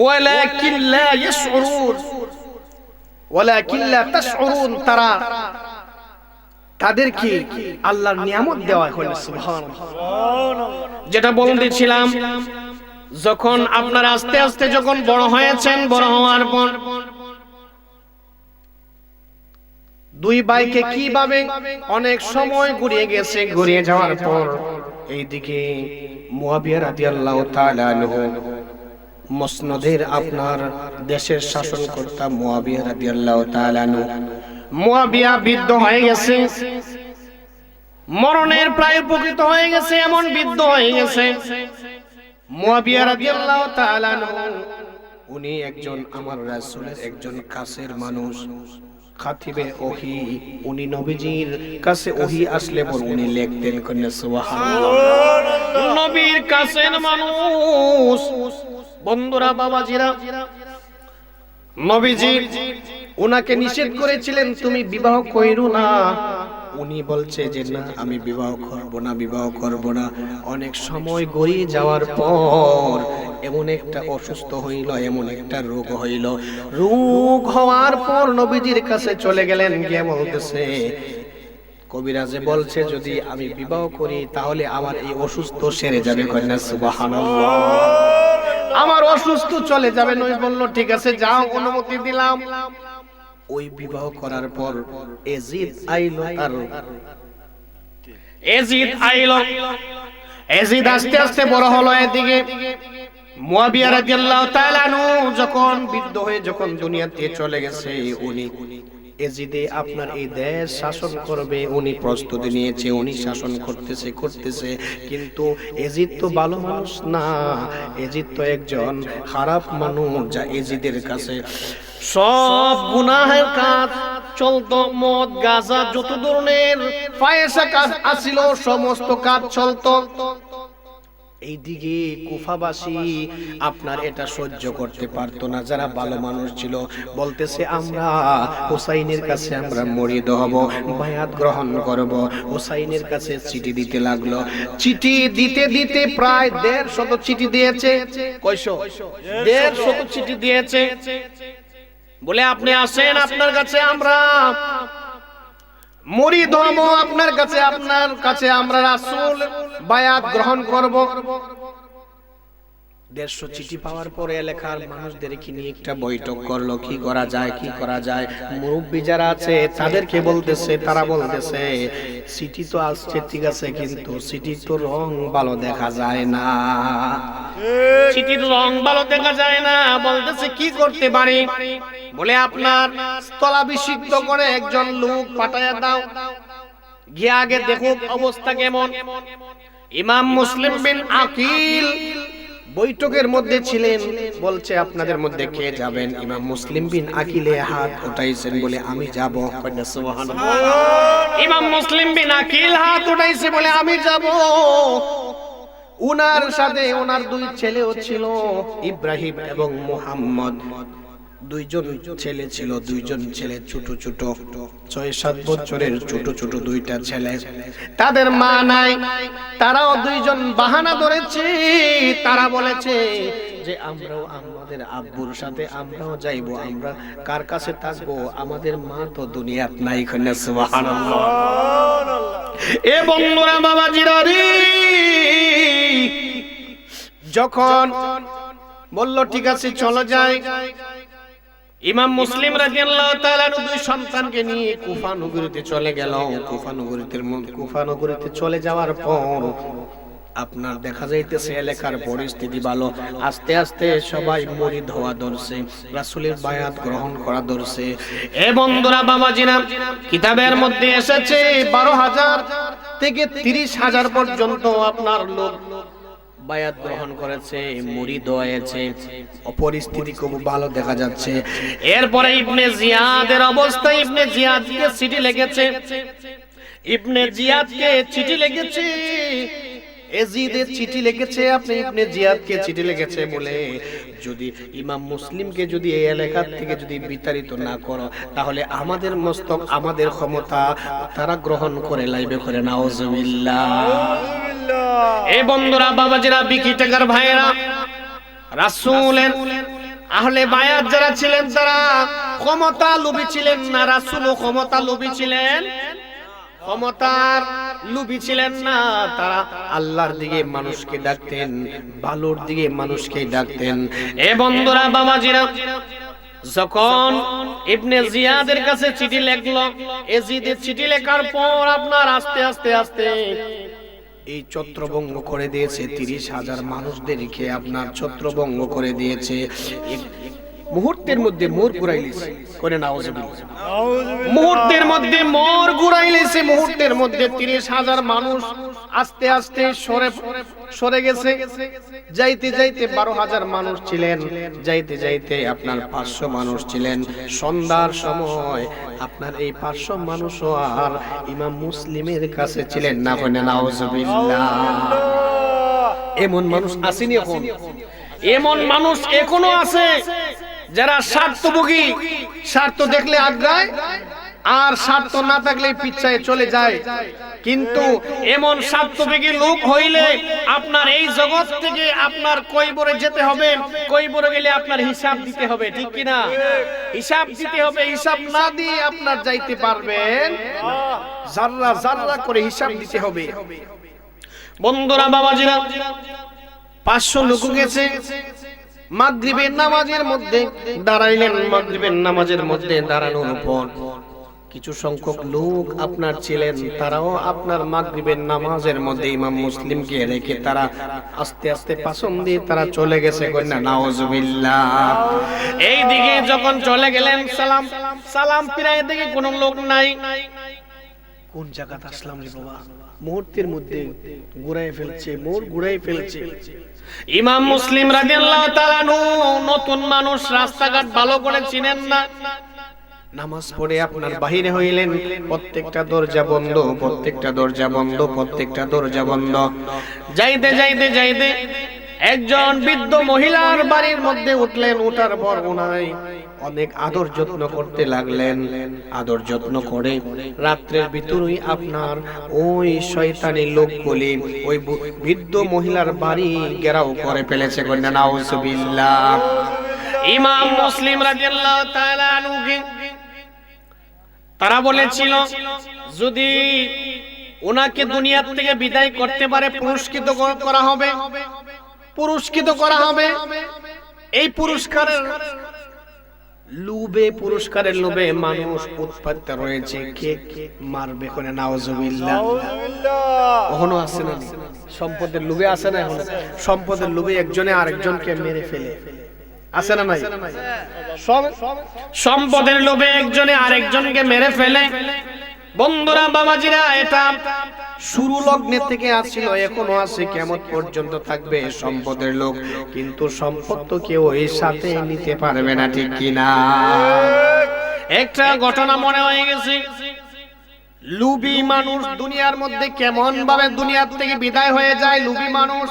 ওয়ালাকিন লা ইয়াশউরুন, ওয়ালাকিন লা তাশউরুন, তাদেরকে আল্লাহর নিয়ামত দেওয়া হয়। সুবহানাল্লাহ। যেটা বলতেছিলাম, যখন আপনারা আস্তে আস্তে যখন বড় হয়েছেন, বড় হওয়ার পর দুই ভাইকে কিভাবে অনেক সময় ঘুরিয়ে গেছে, ঘুরিয়ে যাওয়ার পর এইদিকে মুয়াবিয়া রাদিয়াল্লাহু তাআলা আনহু, মসনদের আপনার দেশের শাসনকর্তা মুয়াবিয়া রাদিয়াল্লাহু তাআলা আনহু, মুয়াবিয়া বৃদ্ধ হয়ে গেছে, মরণের প্রায় উপনীত হয়ে গেছে, এমন বৃদ্ধ হয়ে গেছে। মুয়াবিয়া রাদিয়াল্লাহু তাআলা আনহু, উনি একজন আমার রাসূলের একজন কাছের মানুষ, খাতিবে ওহী, উনি নবীজির কাছে ওহী আসলে পর উনি লিখতেন। কন্যা সুবহানাল্লাহ। নবীর কাছের মানুষ। বন্ধুরা, বাবাজিরা, নবীজি উনাকে নিষেধ করেছিলেন তুমি বিবাহ কইরো না, উনি বলছে যে না, আমি বিবাহ করব না, বিবাহ করব না। অনেক সময় গড়িয়ে যাওয়ার পর এমন একটা অসুস্থ হইল, এমন একটা রোগ হইল, রোগ হওয়ার পর নবীজির কাছে চলে গেলেন, গিয়ে বলতেছে, কবিরাজে বলছে যদি আমি বিবাহ করি তাহলে আমার এই অসুস্থ সেরে যাবে। কন্যা সুবহানাল্লাহ। আমার অসুস্থ চলে যাবে। নবী বলল ঠিক আছে, যাও, অনুমতি দিলাম। ওই বিবাহ করার পর এজিদ আইলো, আর এজিদ আইলো, এজিদ আস্তে আস্তে বড় হলো। এদিকে মুয়াবিয়া রাদিয়াল্লাহু তাআলা আনহু যখন বৃদ্ধ হয়ে যখন দুনিয়াতে চলে গেছে, উনি এজিদে আপনার এই দেশ শাসন করবে, উনি প্রস্তুতি নিয়েছে, উনি শাসন করতেছে। কিন্তু এজিদ তো ভালো মানুষ না, এজিদ তো একজন খারাপ মানুষ, যা এজিদের কাছে সব গুনাহের কাজ চলতো, মদ গাঁজা যত ধরনের ফায়েসা কাজ আছিল সমস্ত কাজ চলতো। এইদিকে কুফাবাসী আপনার এটা সহ্য করতে পারতো না, যারা ভালো মানুষ ছিল বলতেছে আমরা হুসাইনের কাছে আমরা মুরিদ হব, বায়াত গ্রহণ করব। হুসাইনের কাছে চিঠি দিতে লাগলো, চিঠি দিতে দিতে প্রায় 150 চিঠি দিয়েছে। কয়শো? 150 চিঠি দিয়েছে। বলে আপনি আসেন, আপনার কাছে আমরা মুরিদ হব, আপনার কাছে আমরা রাসূল বায়াত গ্রহণ করব। 150 চিঠি পাওয়ার পরে এলাকার মানুষদেরকে নিয়ে একটা বৈঠক করলো, কি করা যায় কি করা যায়। মুরব্বী যারা আছে তাদেরকে বলতেছে, তারা বলতেছে চিঠি তো আসছে ঠিক আছে, কিন্তু চিঠির তো রং ভালো দেখা যায় না, চিঠির রং ভালো দেখা যায় না। বলতেছে কি করতে পারি? বলে আপনার স্থলাভিষিক্ত করে একজন লোক পাঠায়া দাও, গিয়ে আগে দেখুক অবস্থা কেমন। ইমাম মুসলিম বিন আকিল বৈঠকের মধ্যে ছিলেন, বলছে আপনাদের মধ্যে কে যাবেন? ইমাম মুসলিম বিন আকিলে হাত উঠাইছেন, বলে আমি যাব। সুবহানাল্লাহ। ইমাম মুসলিম বিন আকিল হাত উঠাইছে, বলে আমি যাব। উনার সাথে ওনার 2 ছেলেও ছিল, ইব্রাহিম এবং মুহাম্মদ। 2জন ছেলে ছিল, 2জন ছেলে ছোট ছোট, 6-7 বছরের ছোট ছোট 2টা ছেলে। তাদের মা নাই, তারাও 2জন বাহানা ধরেছে। তারা বলেছে যে আমরাও আমাদের আব্বুর সাথে আমরাও যাইবো, আমরা কার কাছে থাকবো? আমাদের মা তো দুনিয়াত নাই। সুবহানাল্লাহ। এ বন্ধুরা বাবাজিরা রে, যখন বলল ঠিক আছে চলো যাই, ইমাম মুসলিম রাদিয়াল্লাহু তাআলা 2 সন্তানকে নিয়ে কুফা নগরীতে চলে গেল। কুফা নগরীতে চলে যাওয়ার পর আপনার দেখা যাইতেছে এলাকার পরিস্থিতি ভালো। আস্তে আস্তে সবাই মুরিদ হওয়া ধরছে, রাসূলের বায়াত গ্রহণ করা ধরছে। এ বন্ধুরা বাবাজিরা, কিতাবের মধ্যে এসেছে 12,000 থেকে 30,000 পর্যন্ত আপনার লোক বায়াত গ্রহণ করেছে, মুরিদ হয়েছে। পরিস্থিতি খুব ভালো দেখা যাচ্ছে। এরপরে ইবনে জিয়াদের অবস্থা, ইবনে জিয়াদকে চিঠি লিখেছে, ইবনে জিয়াদকে চিঠি লিখেছে, এজিদের চিঠি লিখেছে। আপনি ইবনে জিয়াদকে চিঠি লিখেছে বলে যদি ইমাম মুসলিমকে যদি এই এলাকা থেকে যদি বিতাড়িত না করো, তাহলে আমাদের মস্তক আমাদের ক্ষমতা তারা গ্রহণ করে লাইবে করে। নাউজুবিল্লাহ। এই বন্ধুরা বাবাজিরা, বিকি টাকার ভাইরা, রাসূলের আহলে বায়াত যারা ছিলেন তারা ক্ষমতা লোভী ছিলেন না। রাসূলও ক্ষমতা লোভী ছিলেন, ক্ষমতার লোভী ছিলেন না। তারা আল্লাহর দিকে মানুষকে ডাকতেন, ভালোর দিকে মানুষকে ডাকতেন। এ বন্ধুরা বাবাজিরা, যখন ইবনে জিয়াদের কাছে চিঠি লিখলো, এজিদের চিঠি লেখার পর আপনার আস্তে আস্তে আস্তে এই ছত্রভঙ্গ করে দিয়েছে। 30,000 মানুষদেরকে আপনার ছত্রভঙ্গ করে দিয়েছে। মুহূর্তের মধ্যে মোর ঘুরাইলেছে করে। নাউজুবিল্লাহ। মুহূর্তের মধ্যে মোর ঘুরাইলেছে, মুহূর্তের মধ্যে 30,000 মানুষ আস্তে আস্তে সরে গেছে। যাইতে যাইতে 12,000 মানুষ ছিলেন, যাইতে যাইতে আপনার 500 মানুষ ছিলেন। সন্ধ্যার সময় আপনার এই 500 মানুষও আর ইমাম মুসলিমের কাছে ছিলেন না। নাউজুবিল্লাহ। এমন মানুষ আসেনি এখন, এমন মানুষ এখনো আছে যারা স্বার্থভোগী, স্বার্থ দেখলে আগ্রায়, আর স্বার্থ না থাকলে পিছায় চলে যায়। কিন্তু এমন স্বার্থভোগী লোক হইলে আপনার এই জগৎ থেকে আপনার কয়বরে যেতে হবে, কয়বরে গেলে আপনার হিসাব দিতে হবে, ঠিক কি না? হিসাব দিতে হবে। হিসাব না দিয়ে আপনার যাইতে পারবেন, জাররা জাররা করে হিসাব দিতে হবে। বন্ধুরা বাবাজিরা, 500 লোক গেছে। মাগরিবের নামাজের মধ্যে দাঁড়াইলেন। মাগরিবের নামাজের মধ্যে দাঁড়ানোর পর কিছু সংখ্যক লোক আপনার ছিলেন, তারাও আপনার মাগরিবের নামাজের মধ্যে ইমাম মুসলিমকে রেখে তারা আস্তে আস্তে পাছন দিয়ে তারা চলে গেছে। কন্যা নাউজুবিল্লাহ। এই দিকে যখন চলে গেলেন, সালাম সালাম ফিরায় দেখে কোনো লোক নাই। কোন জায়গাতে আসলাম রে বাবা? মুহূর্তের মধ্যে ঘুরাই ফেলছে, মোর ঘুরাই ফেলছে। ইমাম মুসলিম রাদিয়াল্লাহু তাআলা নতুন মানুষ, রাস্তাঘাট ভালো করে চিনেন না। নামাজ পড়ে আপনার বাহিরে হইলেন, প্রত্যেকটা দরজা বন্ধ, প্রত্যেকটা দরজা বন্ধ, প্রত্যেকটা দরজা বন্ধ। যাইতে যাইতে যাইতে একজন বৃদ্ধ মহিলার বাড়ির মধ্যে উঠলেন। উঠার পর উনাই অনেক আদর যত্ন করতে লাগলেন। আদর যত্ন করে রাত্রের ভিতরেই আপনার ওই শয়তানি লোকগুলি ওই বৃদ্ধ মহিলার বাড়ি ঘেরাও করে ফেলেছে। কন্যা নাউজুবিল্লাহ। ইমাম মুসলিম রাদিয়াল্লাহু তাআলা আনহু তারা বলেছিল যদি ওনাকে দুনিয়া থেকে বিদায় করতে পারে পুরস্কৃত করা হবে। পুরস্কৃত করা হবে। এই পুরস্কারের লোভে, পুরস্কারের লোভে মানুষ উৎপাত রয়েছে। কে মারবে কোনে নাউজুবিল্লাহ। কখনো আছে না সম্পদের লোভে? আছে না এখন? সম্পদের লোভে একজনে আরেকজনকে মেরে ফেলে, আছে না নাই? সম্পদের লোভে একজনে আরেকজনকে মেরে ফেলে। বন্ধুরা, বাবাজিরা, এটা শুরু লগ্নে থেকে আসছিল, এখনো আছে, কিয়ামত পর্যন্ত থাকবে সম্পদের লোক। কিন্তু সম্পদ তো কেউ এই সাথে নিতে পারবে না, ঠিক কিনা? একটা ঘটনা মনে হয়ে গেছে। লুবি মানুষ দুনিয়ার মধ্যে কেমন ভাবে দুনিয়ার থেকে বিদায় হয়ে যায়। লুবি মানুষ,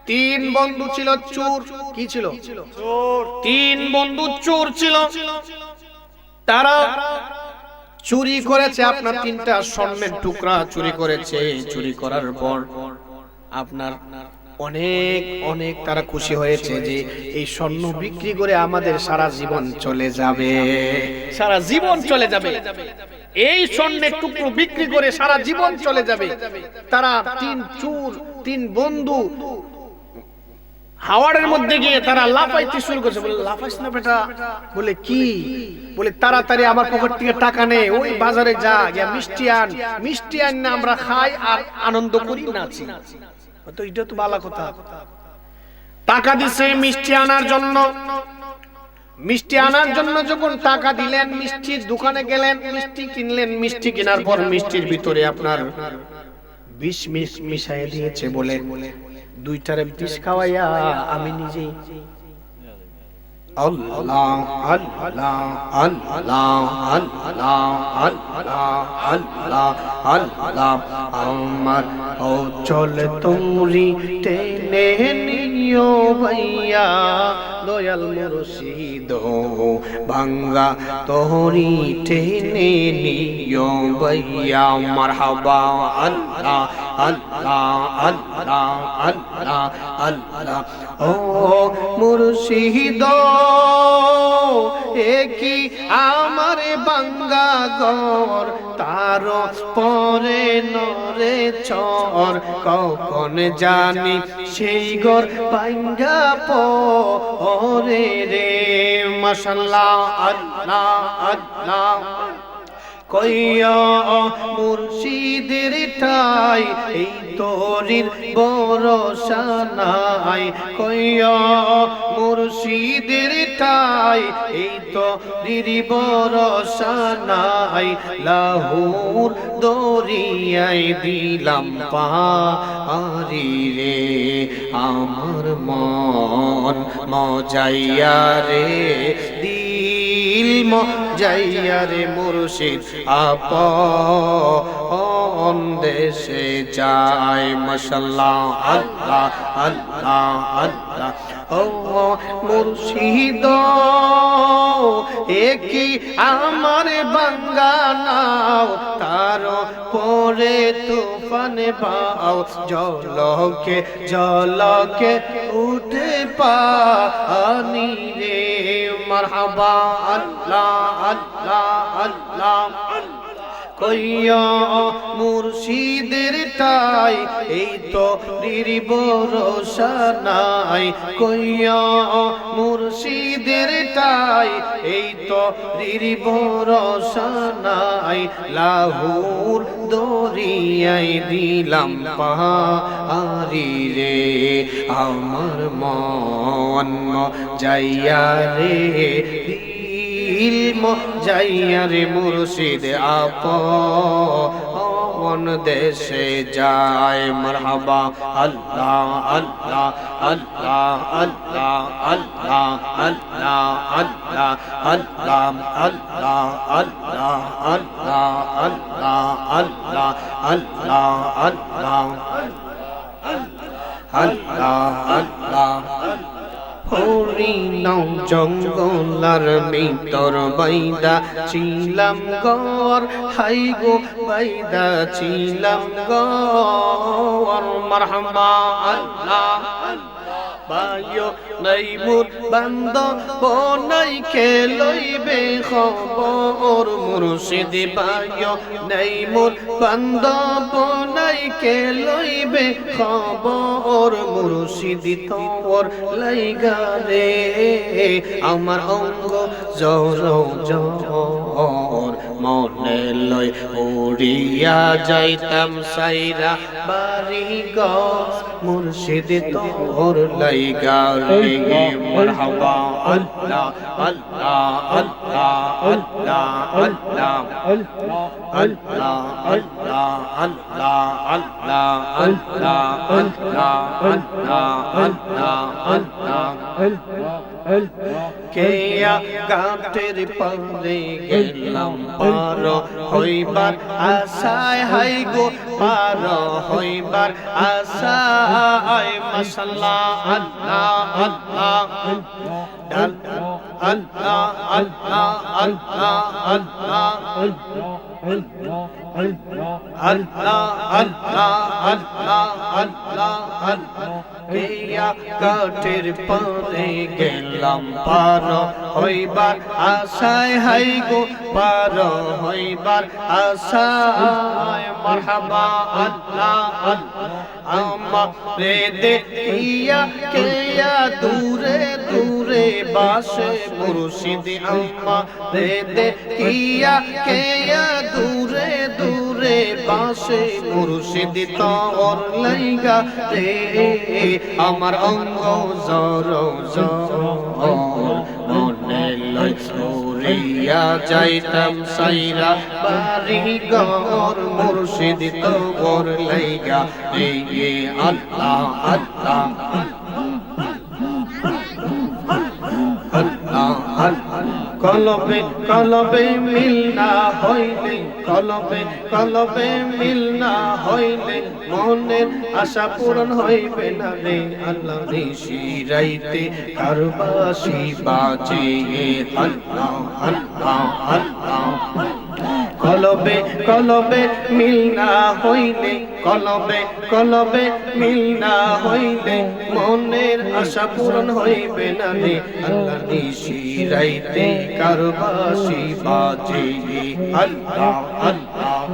3 বন্ধু ছিল চোর। কি ছিল? চোর। 3 বন্ধু চোর ছিল। তারা চুরি করেছে আপনার 3টা স্বর্ণের টুকরা চুরি করেছে। চুরি করার পর আপনার অনেক অনেক তারা খুশি হয়েছে যে এই স্বর্ণ বিক্রি করে আমাদের সারা জীবন চলে যাবে, সারা জীবন চলে যাবে। এই স্বর্ণের টুকরো বিক্রি করে সারা জীবন চলে যাবে। তারা 3 চোর, 3 বন্ধু হাওয়ারের মধ্যে গিয়ে তারা লাফাইতে শুরু করেছে। বলে, লাফাইস না বেটা। বলে, কি? বলে, তাড়াতাড়ি আমার পকেট থেকে টাকা নে, ওই বাজারে যা, গিয়া মিষ্টি আন না, আমরা খাই আর আনন্দ করি, নাচি। তো এটা তো ভালো কথা। টাকা দিছে মিষ্টি আনার জন্য। মিষ্টি আনার জন্য যখন টাকা দিলেন, মিষ্টির দোকানে গেলেন, মিষ্টি কিনলেন। মিষ্টি কেনার পর মিষ্টির ভিতরে আপনার বিষ মিশাইয়ে দিয়েছে। বলে, 2টারে বিষ খাওয়াইয়া আমি নিজেই আল্লাহ আল্লাহ আল্লাহ আল্লাহ আল্লাহ আল্লাহ আল্লাহ আমার ও চল তোমরি টেনে নিও ভাইয়া, দয়াল মুর্শিদ ভাঙ্গা তোরি টেনে নিও ভাইয়া। মারহাবা আল্লাহ আল্লাহ আল্লাহ আল্লাহ আল্লাহ। ও মুর্শিদ একি আমার বাঙ্গা ঘর, তার পরে নরে চর, কখন জানি সেই ঘর বাঙ্গা পরে রে। মাশাআল্লাহ আল্লাহ আল্লাহ। কইয়া মুর্শিদের ঠাই এই তোরির ভরসা নাই। কইয়া মুর্শিদের ঠাই এই তোরির ভরসা নাই। লাহুর দরিয়ায় দিলাম পারি রে, আমার মন মজাইয়া রে, দিল মজাইয়া রে। মুর্শিদ আপন দেশে যায়। মাশাআল্লাহ আল্লাহ আল্লাহ আল্লাহ। ও মুর্শিদ একি আমার বাঙ্গা নাও, তার পরে তুফানে পাও, জলকে জলকে উঠে পানি রে। মারহাবা আল্লাহ আল্লাহ আল্লাহ। কইয়া মুর্শিদের ঠাই এই তো ভরসা নাই। কইয়া মুর্শিদের ঠাই এই তো ভরসা নাই। লাহুর দরিয়ায় দিলাম পারি রে, আমার মন যাইয়া রে, ইলম যাইয়া রে। মুর্শিদ আপন দেশে যায়। মারহাবা আল্লাহ আল্লাহ আল্লাহ আল্লাহ আল্লাহ আল্লাহ আল্লাহ আল্লাহ আল্লাহ আল্লাহ আল্লাহ আল্লাহ আল্লাহ আল্লাহ আল্লাহ আল্লাহ আল্লাহ। হরিনাম জঙ্গলার ভিতর বাইদা ছিলাম গর, হাই গো বাইদা ছিলাম গর। মারহাবা আল্লাহ ভাইও নাই মোর বান্ধব নাই কে লইবে খবর মুর্শিদ ভাইও নাই মোর বান্ধব নাই কে লইবে খবর মুর্শিদ তোর লাইগা রে আমার অঙ্গ জর জর মনে লই উড়িয়া যাইতাম সাইরা বাড়ি গছ মুর্শিদ তোর লাইগা রে মারহাবা আল্লাহ আল্লাহ আল্লাহ আল্লাহ আল্লাহ আল্লাহ আল্লাহ আল্লাহ আল্লাহ আল্লাহ আল্লাহ আল্লাহ আল্লাহ কেয়া গাটের পারে গেলাম পার হইবার আশায় হাই গো পার হইবার আশায় মাশাআল্লাহ আল্লাহ আল্লাহ আল্লাহ আল্লাহ আল্লাহ আল্লাহ আল্লাহ আল্লাহ আল্লাহ আল্লাহ আল্লাহ কেয়া কাঠের পারে গেলাম পার হইবার আশায় হাই গো পার হইবার আশায় মারহাবা আল্লাহ আল্লাহ আমারে দেখিয়া কেয়া দূরে দূরে বাসে মুর্শিদ আমারে দেখিয়া কেয়া দূরে দূরে বাসে মুর্শিদ তোর লাইগা রে আমার অঙ্গ জর জর মনে লই উড়িয়া যাইতাম সাইরা বাড়ি ঘর মুর্শিদ তোর লাইগা রে আল্লাহ আল্লাহ কলবে কলবে মিল না হইলে কলবে কলবে মিল না হইলে মনের আশা পূরণ হইবে না রে আল্লাহ নিশি রাইতে কারবাসি বাজে আল্লাহ আল্লাহ আল্লাহ কলবে কলবে মিল না হইলে কলবে কলবে মিল না হইলে মনের আশা পূরণ হইবে না রে আল্লাহ নিশি রাইতে কারবাসি বাজে আল্লাহ আল্লাহ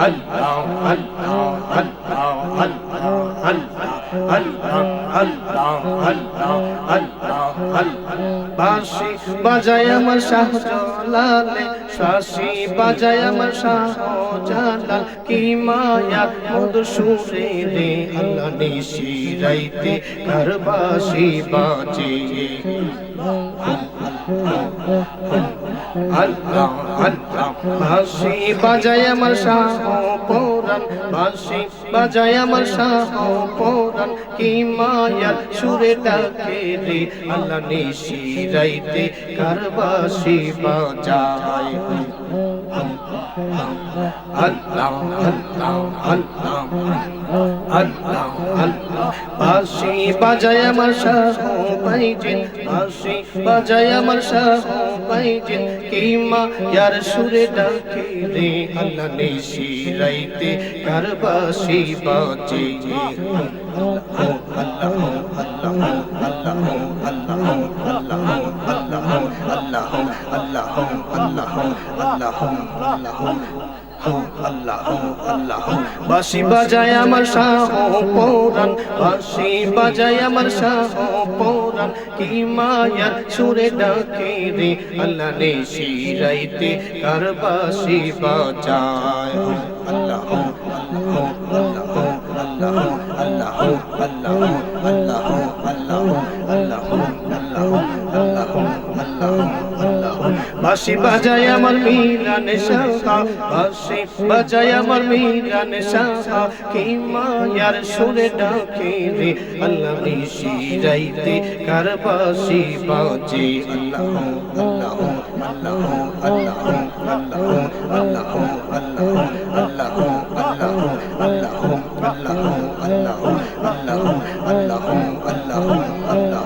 আল্লাহ আল্লাহ আল্লাহ আল্লাহ আল্লাহ আল্লাহ আল্লাহ আল্লাহ আল্লাহ বাঁশি বাজায় আমার শাহজালালে শাসি বাজায় আমার শাহজালাল কি মায়া মধু সুরে রে আল্লাহ নিশি রাইতে কারবাসি বাজে আল্লাহ আল্লাহ বাঁশি বাজায় আমার শাহ পরাণ বাঁশি বাজায় আমার শাহ পরাণ কি মায়ার সুরে ডাকে রে আল্লাহ নিশি রাইতে কারবাসি বাজায় আল্লাহ আল্লাহ আল্লাহ আল্লাহ আল্লাহ বাঁশি বাজায় আমার শাহ ভাইজিন বাঁশি বাজায় আমার শাহ ভাইজিন কি মায়ার সুরে ডাকে রে আল্লাহ নিশি রাইতে কারবাসি বাজে আল্লাহ আল্লাহ আল্লাহ আল্লাহ আল্লাহ আল্লাহ আল্লাহ আল্লাহ আল্লাহ আল্লাহ আল্লাহ বাঁশি বাজায় আমার শাহ পরাণ বাঁশি বাজায় আমার শাহ পরাণ কি মায়ার সুরে ডাকে রে আল্লাহ নিশি রাইতে কারবাসি বাজায় আল্লাহ আল্লাহ আল্লাহ আল্লাহ আল্লাহ আল্লাহ আল্লাহ আল্লাহ আল্লাহ আল্লাহ বাঁশি বাজায় আমার মিরান শাহ বাঁশি বাজায় আমার মিরান শাহ কি মায়ার সুরে ডাকে রে আল্লাহ নিশি রাইতে কারবাসি বাজে আল্লাহ আল্লাহ আল্লাহ আল্লাহ আল্লাহ আল্লাহ আল্লাহ আল্লাহ আল্লাহ আল্লাহ আল্লাহ আল্লাহ আল্লাহ আল্লাহ আল্লাহ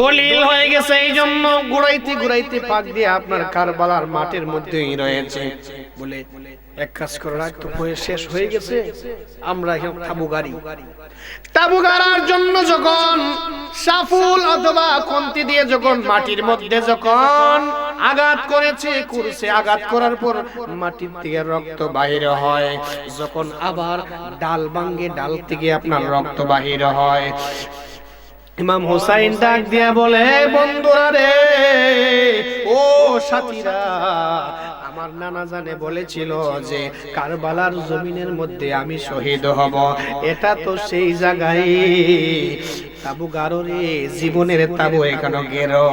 দলিল হয়ে গেছে। এই জন্য ঘুরাইতে ঘুরাইতে পাক দিয়ে আপনার কারবালার মাঠের মধ্যেই রয়েছে বলে এক কাজ করে রাখতো, শেষ হয়ে গেছে, আমরা এখন তাবু গাড়ার জন্য যখন সাফুল অথবা কন্তি দিয়ে যখন মাটির মধ্যে যখন আঘাত করেছে, কুরসে আঘাত করার পর মাটির থেকে রক্ত বাহির হয়, যখন আবার ডাল ভাঙে, ডাল থেকে আপনার রক্ত বাহির হয়, ইমাম হুসাইন ডাক দিয়া বলে, বন্ধুরা রে, ও সাথীরা, আমার নানা জানে বলেছিল যে কারবালার জমিনের মধ্যে আমি শহীদ হব, এটা তো সেই জায়গায় তাবু গারো রে, জীবনের তাবু এখানে গেরো।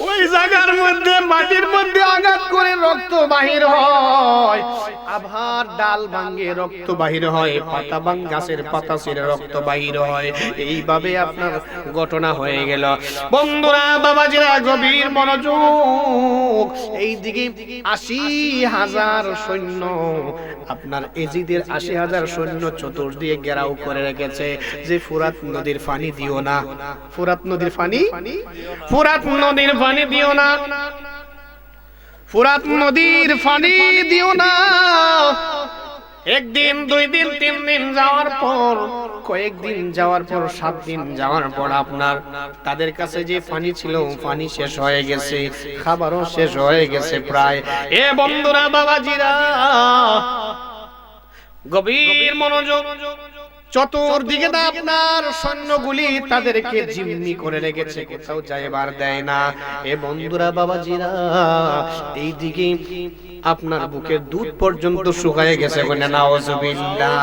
ওই জায়গার মধ্যে মাটির মধ্যে আঘাত করে রক্ত বাহির হয়, আবার ডাল ভাঙে রক্ত বাহির হয়, পাতা ভাঙ গাছের পাতা ছিঁড়ে রক্ত বাহির হয়, এইভাবে আপনার ঘটনা হয়ে গেল। বন্ধুরা বাবাজিরা গভীর মনোযোগ, এইদিকে ৮০,০০০ সৈন্য, আপনার এজিদের ৮০,০০০ সৈন্য চতুর্দিকে ঘেরাও করে রেখেছে যে ফুরাত নদীর পানি দিও না, ফুরাত নদীর পানি, ফুরাত নদীর পানি দিও না, ফুরাত নদীর পানি দিও না। একদিন, ২ দিন, ৩ দিন যাওয়ার পর, কয়েকদিন যাওয়ার পর, ৭ দিন যাওয়ার পর আপনার তাদের কাছে যে পানি ছিল, পানি শেষ হয়ে গেছে, খাবারও শেষ হয়ে গেছে প্রায়। এ বন্ধুরা বাবাজিরা গভীর মনোযোগ, চতুর্দিকে আপনার সৈন্যগুলি তাদেরকে জিম্মি করে রেখেছে, কোথাও যাইবার দেয় না। এ বন্ধুরা বাবাজিরা এইদিকে আপনার বুকের দুধ পর্যন্ত শুকায় গেছে, বলে নাউজুবিল্লাহ।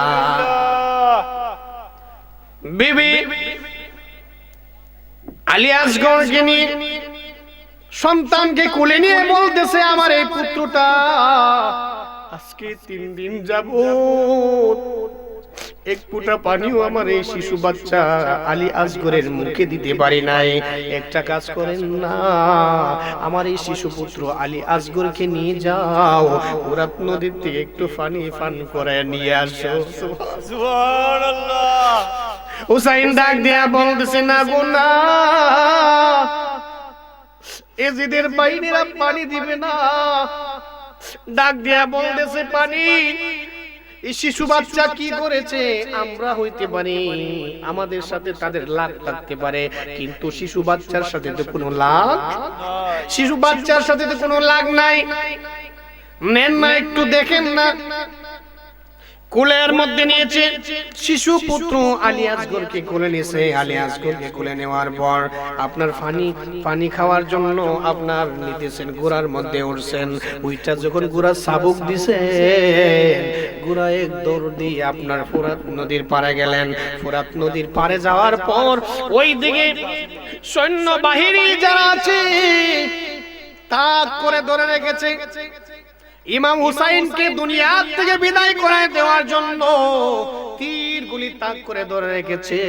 বিবি আলী আসগরকে নিয়ে, সন্তানকে কোলে নিয়ে বলতেছে, আমার এই পুত্রটা আজকে ৩ দিন যাবত এক ফোঁটা পানিও আমার এই শিশু বাচ্চা আলী আসগরের মুখে দিতে পারি নাই। একটা কাজ করেন না, আমার এই শিশু পুত্র আলী আসগরকে নিয়ে যাও, ফুরাত নদীর থেকে একটু পানি পান করে নিয়ে আসো। সুবহানাল্লাহ। হুসাইন ডাক দিয়া বলতেছে, না গো না, এজিদের বাইরেরা পানি দিবে না। ডাক দিয়া বলতেছে, পানি এই শিশু বাচ্চা কি করেছে আমরা হইতে পারি, আমাদের সাথে তাদের লাগ থাকতে পারে, কিন্তু শিশু বাচ্চার সাথে তো কোনো লাগ, শিশু বাচ্চার সাথে তো কোনো লাগ নাই। নেন না, একটু দেখেন না। কোলের মধ্যে নিয়েছে শিশু পুত্র আলী আসগরকে কোলে নিয়েছে। আলী আসগরকে কোলে নেওয়ার পর আপনার পানি খাওয়ার জন্য আপনার নিতেছেন, গোড়ার মধ্যে উঠছেন। ওইটা যখন গোড়া সাবুক দিছে, গোড়া এক দৌড় দিয়ে আপনার ফুরাত নদীর পাড়ে গেলেন। ফুরাত নদীর পাড়ে যাওয়ার পর ওই দিকে সৈন্য বাহিনী যারা আছে তাক করে ধরে রেখেছে। ইমাম হুসাইনকে দুনিয়া থেকে বিদায় করে দেওয়ার জন্য তীর গুলি তাক করে ধরে রেখেছে।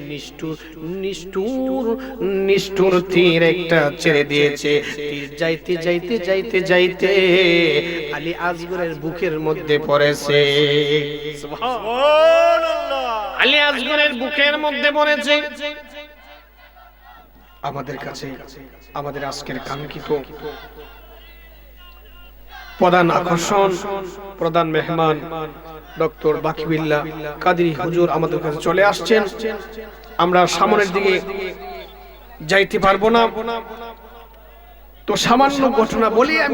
নিষ্ঠুর নিষ্ঠুর নিষ্ঠুর তীর একটা ছেড়ে দিয়েছে। তীর যাইতে যাইতে যাইতে যাইতে আলী আসগরের বুকের মধ্যে পড়েছে। সুবহানাল্লাহ। আলী আসগরের বুকের মধ্যে পড়েছে। আমাদের কাছে আমাদের আজকের কাঙ্ক্ষিত প্রধান আকর্ষণ, প্রধান মেহমান ডক্টর বাকিবিল্লাহ কাদেরী হুজুর আমাদের কাছে চলে আসছেন। আমরা সামনের দিকে যাইতে পারবো না, তো সামান্য ঘটনা বলি আমি